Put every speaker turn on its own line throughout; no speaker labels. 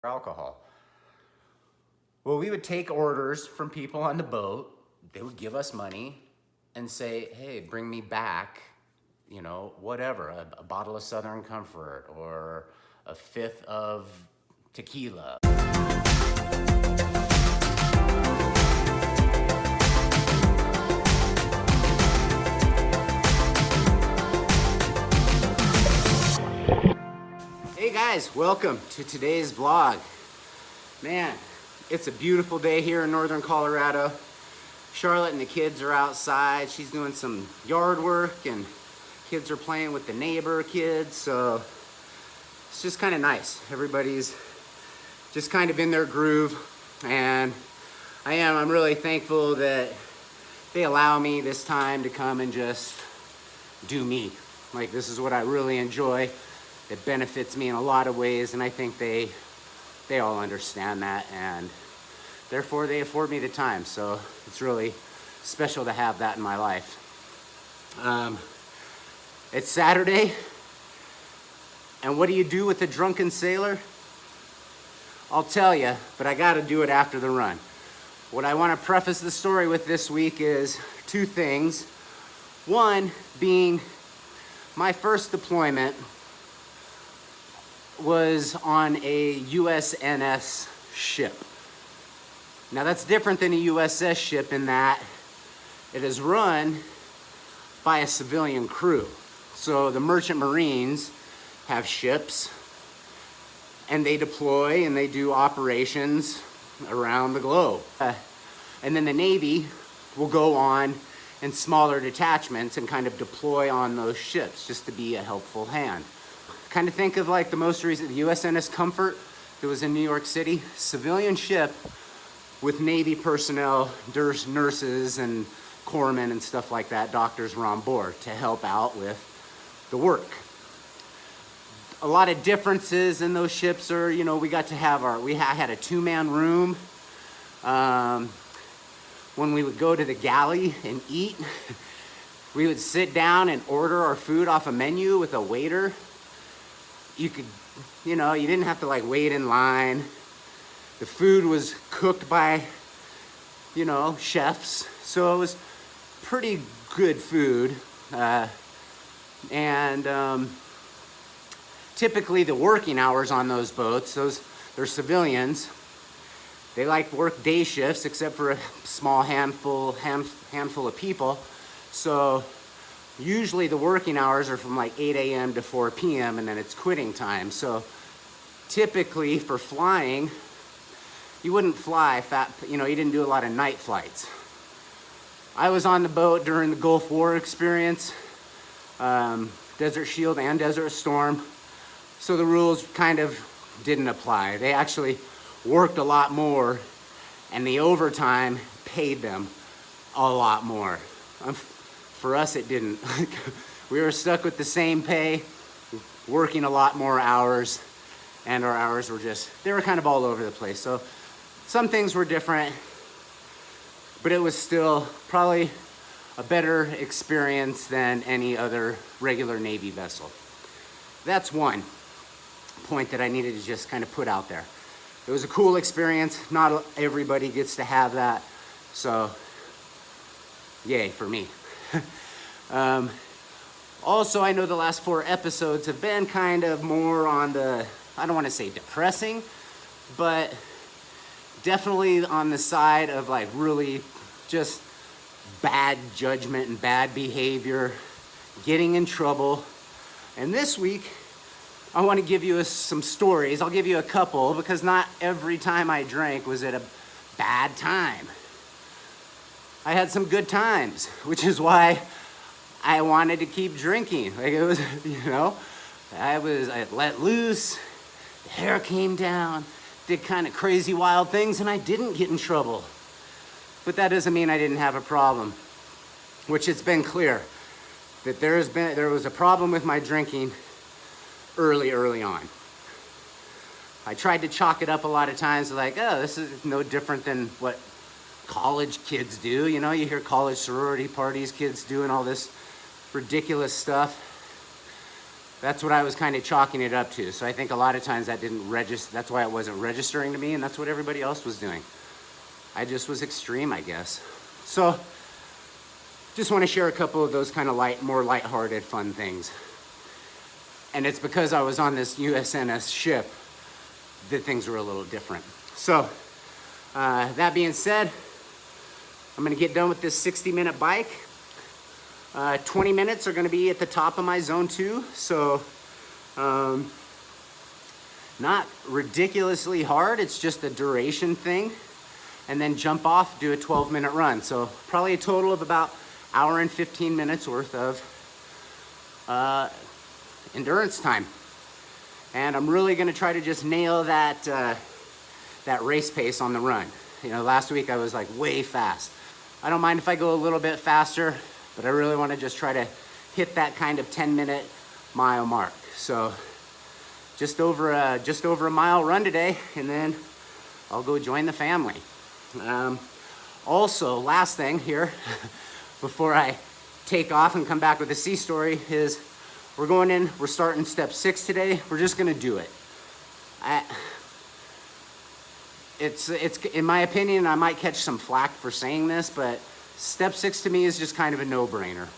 alcohol. Well, we would take orders from people on the boat. They would give us money and say, hey, bring me back, whatever, a bottle of Southern Comfort or a fifth of tequila. Hey guys, welcome to today's vlog. Man, it's a beautiful day here in northern Colorado. Charlotte and the kids are outside. She's doing some yard work and kids are playing with the neighbor kids, so it's just kind of nice. Everybody's just kind of in their groove, and I'm really thankful that they allow me this time to come and just do me. Like, this is what I really enjoy. It benefits me in a lot of ways, and I think they all understand that, and therefore they afford me the time. So it's really special to have that in my life. It's Saturday, and what do you do with a drunken sailor? I'll tell you, but I gotta do it after the run. What I want to preface the story with this week is two things. One being my first deployment was on a USNS ship. Now that's different than a USS ship in that it is run by a civilian crew. So the merchant marines have ships and they deploy and they do operations around the globe. And then the Navy will go on in smaller detachments and kind of deploy on those ships just to be a helpful hand. Kind of think of like the most recent, the USNS Comfort that was in New York City, civilian ship with Navy personnel, nurses and corpsmen and stuff like that, doctors were on board to help out with the work. A lot of differences in those ships are, we got to have we had a two-man room. When we would go to the galley and eat, we would sit down and order our food off a menu with a waiter. You could, you didn't have to like wait in line. The food was cooked by, chefs. So it was pretty good food. Typically the working hours on those boats, they're civilians. They like work day shifts except for a small handful of people. So usually the working hours are from like 8 a.m. to 4 p.m. and then it's quitting time. So typically for flying, you wouldn't fly, you didn't do a lot of night flights. I was on the boat during the Gulf War experience, Desert Shield and Desert Storm. So the rules kind of didn't apply. They actually worked a lot more and the overtime paid them a lot more. For us, it didn't. We were stuck with the same pay, working a lot more hours, and our hours were they were kind of all over the place. So some things were different, but it was still probably a better experience than any other regular Navy vessel. That's one point that I needed to just kind of put out there. It was a cool experience. Not everybody gets to have that, so yay for me. Also, I know the last 4 episodes have been kind of more on the, I don't want to say depressing, but definitely on the side of like really just bad judgment and bad behavior, getting in trouble. And this week, I want to give you some stories. I'll give you a couple because not every time I drank was at a bad time. I had some good times, which is why I wanted to keep drinking. Like it was, I let loose, the hair came down, did kind of crazy wild things, and I didn't get in trouble. But that doesn't mean I didn't have a problem, which it's been clear that there was a problem with my drinking early on. I tried to chalk it up a lot of times like, oh, this is no different than what college kids do. You hear college sorority parties, kids doing all this ridiculous stuff. That's what I was kind of chalking it up to. So I think a lot of times that didn't register. That's why it wasn't registering to me, and that's what everybody else was doing. I just was extreme, I guess. So just want to share a couple of those kind of more lighthearted, fun things. And it's because I was on this USNS ship that things were a little different. So that being said, I'm gonna get done with this 60-minute bike. 20 minutes are gonna be at the top of my zone 2. So not ridiculously hard, it's just a duration thing. And then jump off, do a 12-minute run. So probably a total of about hour and 15 minutes worth of endurance time. And I'm really gonna try to just nail that, that race pace on the run. You know, last week I was like way fast. I don't mind if I go a little bit faster, but I really wanna just try to hit that kind of 10-minute mile mark. So just over a mile run today, and then I'll go join the family. Also, last thing here, before I take off and come back with a sea story, is we're starting step 6 today. We're just gonna do it. It's in my opinion, I might catch some flack for saying this, but step 6 to me is just kind of a no-brainer.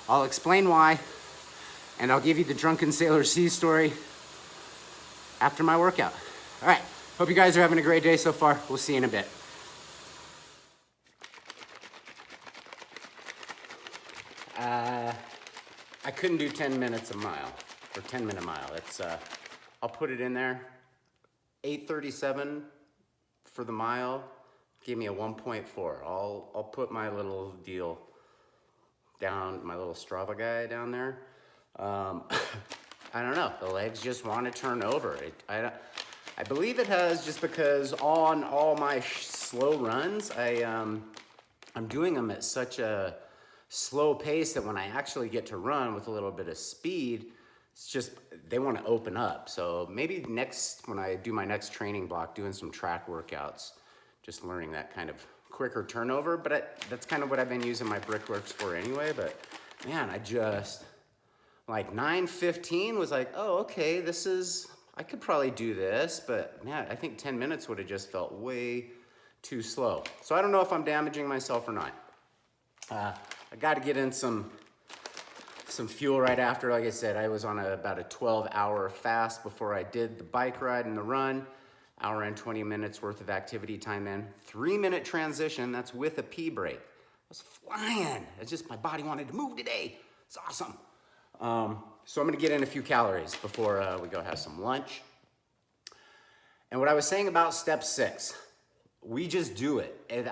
I'll explain why, and I'll give you the Drunken Sailor sea story after my workout. All right, hope you guys are having a great day so far. We'll see you in a bit. I couldn't do 10 minutes a mile, or 10-minute mile. It's, I'll put it in there. 8:37 for the mile, gave me a 1.4. I'll put my little deal down, my little Strava guy down there. I don't know, the legs just want to turn over. I believe it has, just because on all my slow runs, I'm doing them at such a slow pace that when I actually get to run with a little bit of speed, it's just, they want to open up. So maybe when I do my next training block, doing some track workouts, just learning that kind of quicker turnover. But that's kind of what I've been using my Brickworks for anyway. But man, I just, like 9:15 was like, oh, okay, I could probably do this. But man, I think 10 minutes would have just felt way too slow. So I don't know if I'm damaging myself or not. I got to get in some fuel right after. Like I said, I was on about a 12-hour fast before I did the bike ride and the run. Hour and 20 minutes worth of activity time in. 3-minute transition, that's with a pee break. I was flying. It's just my body wanted to move today. It's awesome. So I'm gonna get in a few calories before we go have some lunch. And what I was saying about step 6, we just do it. And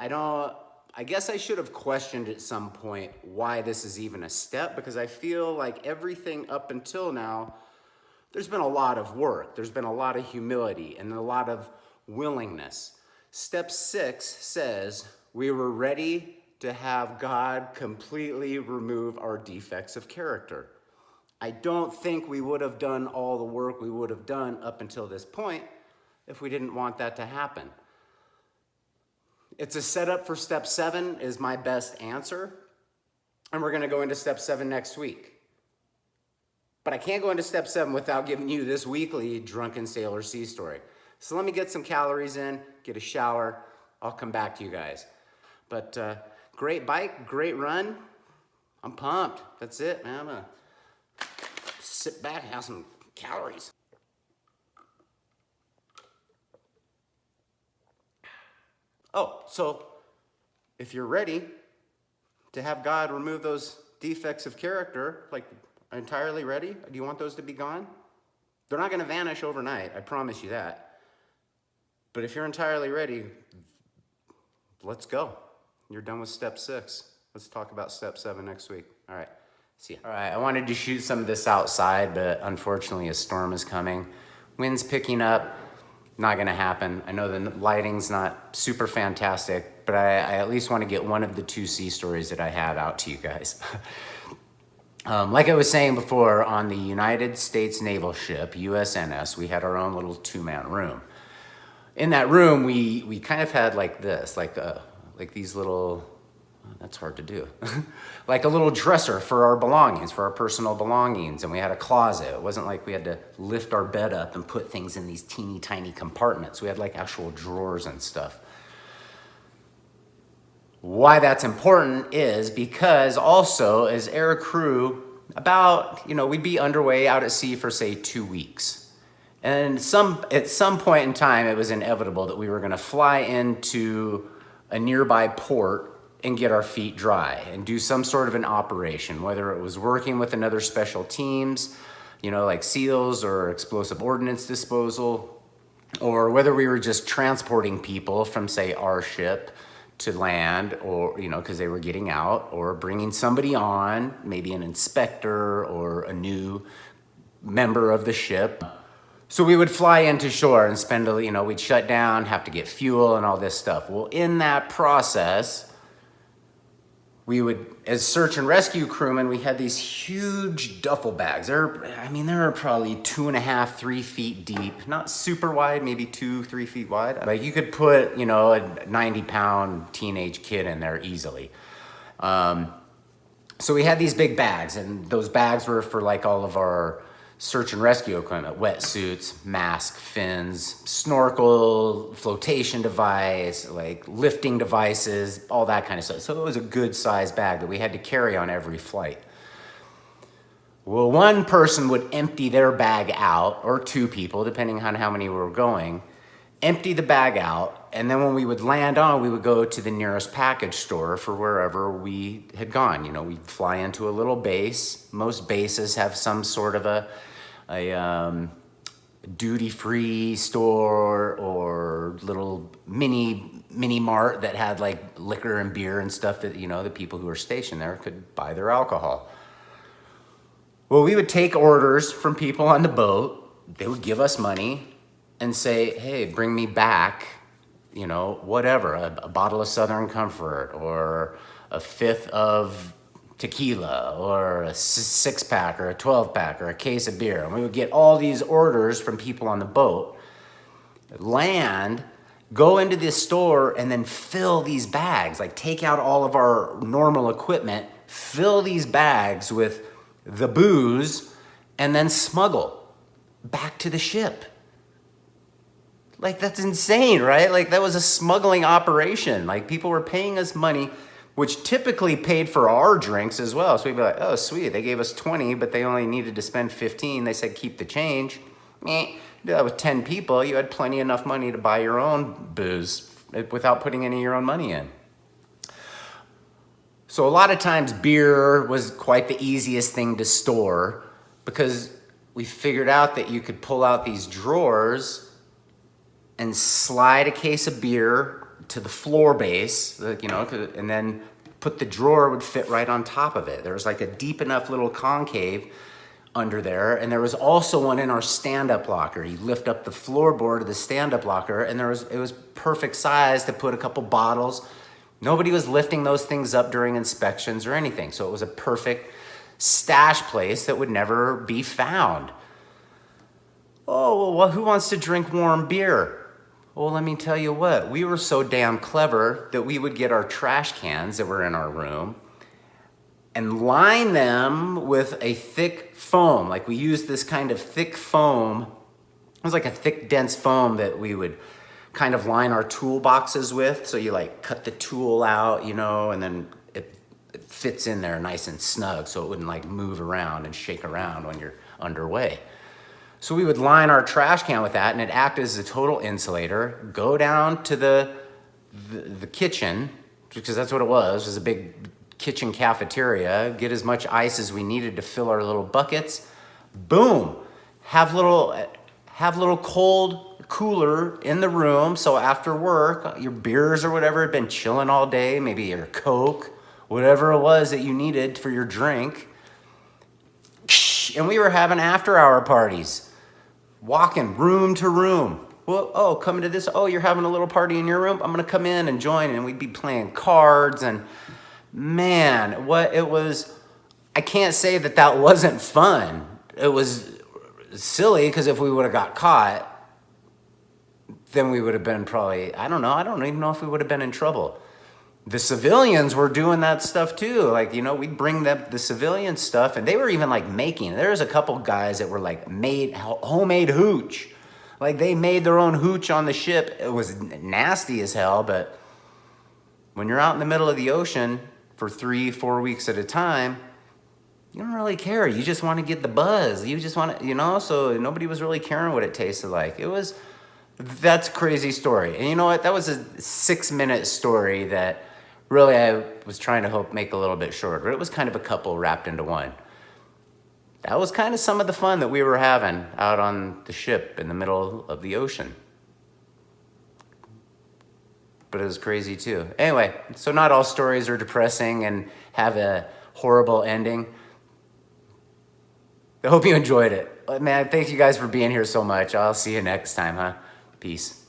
I guess I should have questioned at some point why this is even a step, because I feel like everything up until now, there's been a lot of work. There's been a lot of humility and a lot of willingness. Step 6 says we were ready to have God completely remove our defects of character. I don't think we would have done all the work we would have done up until this point if we didn't want that to happen. It's a setup for step 7 is my best answer. And we're gonna go into step 7 next week. But I can't go into step 7 without giving you this weekly Drunken Sailor sea story. So let me get some calories in, get a shower. I'll come back to you guys. But great bike, great run. I'm pumped. That's it, man. I'm gonna sit back and have some calories. Oh, so if you're ready to have God remove those defects of character, like entirely ready, do you want those to be gone? They're not gonna vanish overnight, I promise you that. But if you're entirely ready, let's go. You're done with step 6. Let's talk about step 7 next week. All right, see ya. All right, I wanted to shoot some of this outside, but unfortunately a storm is coming. Wind's picking up. Not gonna happen. I know the lighting's not super fantastic, but I at least wanna get one of the 2 sea stories that I have out to you guys. Like I was saying before, on the United States naval ship, USNS, we had our own little 2-man room. In that room, we kind of had like this, like these little That's hard to do. Like a little dresser for our belongings, for our personal belongings. And we had a closet. It wasn't like we had to lift our bed up and put things in these teeny tiny compartments. We had like actual drawers and stuff. Why that's important is because also as air crew, we'd be underway out at sea for say 2 weeks. And at some point in time, it was inevitable that we were gonna fly into a nearby port and get our feet dry and do some sort of an operation, whether it was working with another special teams, like SEALs or explosive ordnance disposal, or whether we were just transporting people from, say, our ship to land, or, because they were getting out, or bringing somebody on, maybe an inspector or a new member of the ship. So we would fly into shore and we'd shut down, have to get fuel and all this stuff. Well, in that process, we would, as search and rescue crewmen, we had these huge duffel bags. They were probably 2.5, 3 feet deep, not super wide, maybe 2-3 feet wide. Like you could put, a 90-pound teenage kid in there easily. So we had these big bags, and those bags were for like all of our search and rescue equipment: wetsuits, mask, fins, snorkel, flotation device, like lifting devices, all that kind of stuff. So it was a good sized bag that we had to carry on every flight. Well, one person would empty their bag out, or 2 people, depending on how many we were going, empty the bag out, and then when we would land on, we would go to the nearest package store for wherever we had gone. We'd fly into a little base. Most bases have some sort of a duty-free store or little mini mart that had like liquor and beer and stuff that, the people who were stationed there could buy their alcohol. Well, we would take orders from people on the boat. They would give us money and say, hey, bring me back, whatever, a bottle of Southern Comfort or a 5th of tequila or a 6-pack or a 12-pack or a case of beer. And we would get all these orders from people on the boat, land, go into this store, and then fill these bags, like take out all of our normal equipment, fill these bags with the booze, and then smuggle back to the ship. Like, that's insane, right? Like, that was a smuggling operation. Like, people were paying us money, which typically paid for our drinks as well. So we'd be like, oh, sweet, they gave us 20, but they only needed to spend 15. They said, keep the change. Do that with 10 people. You had plenty enough money to buy your own booze without putting any of your own money in. So a lot of times beer was quite the easiest thing to store because we figured out that you could pull out these drawers and slide a case of beer to the floor base, and then the drawer would fit right on top of it. There was like a deep enough little concave under there, and there was also one in our stand-up locker. You lift up the floorboard of the stand-up locker, and it was perfect size to put a couple bottles. Nobody was lifting those things up during inspections or anything, so it was a perfect stash place that would never be found. Oh, well, who wants to drink warm beer? Well, let me tell you what, we were so damn clever that we would get our trash cans that were in our room and line them with a thick foam. Like, we used this kind of thick foam. It was like a thick, dense foam that we would kind of line our toolboxes with. So you like cut the tool out, and then it fits in there nice and snug so it wouldn't like move around and shake around when you're underway. So we would line our trash can with that, and it acted as a total insulator. Go down to the kitchen, because that's what it was a big kitchen cafeteria. Get as much ice as we needed to fill our little buckets. Boom! Have little cold cooler in the room. So after work, your beers or whatever had been chilling all day, maybe your Coke, whatever it was that you needed for your drink. And we were having after-hour parties. Walking room to room. Well, coming to this. Oh, you're having a little party in your room? I'm going to come in and join. And we'd be playing cards. And man, I can't say that wasn't fun. It was silly because if we would have got caught, then we would have been probably, I don't even know if we would have been in trouble. the civilians were doing that stuff too. Like, you know, we'd bring them the civilian stuff, and they were even like making. There was a couple guys that were like made homemade hooch. Like they made their own hooch on the ship. It was nasty as hell, but when you're out in the middle of the ocean for 3-4 weeks at a time, you don't really care. You just want to get the buzz. You just want to, you know, so nobody was really caring what it tasted like. That's a crazy story. And you know what? That was a 6-minute story that really I was trying to make a little bit shorter. It was kind of a couple wrapped into one. That was kind of some of the fun that we were having out on the ship in the middle of the ocean. But it was crazy too. Anyway, so not all stories are depressing and have a horrible ending. I hope you enjoyed it. Man, thank you guys for being here so much. I'll see you next time, huh? Peace.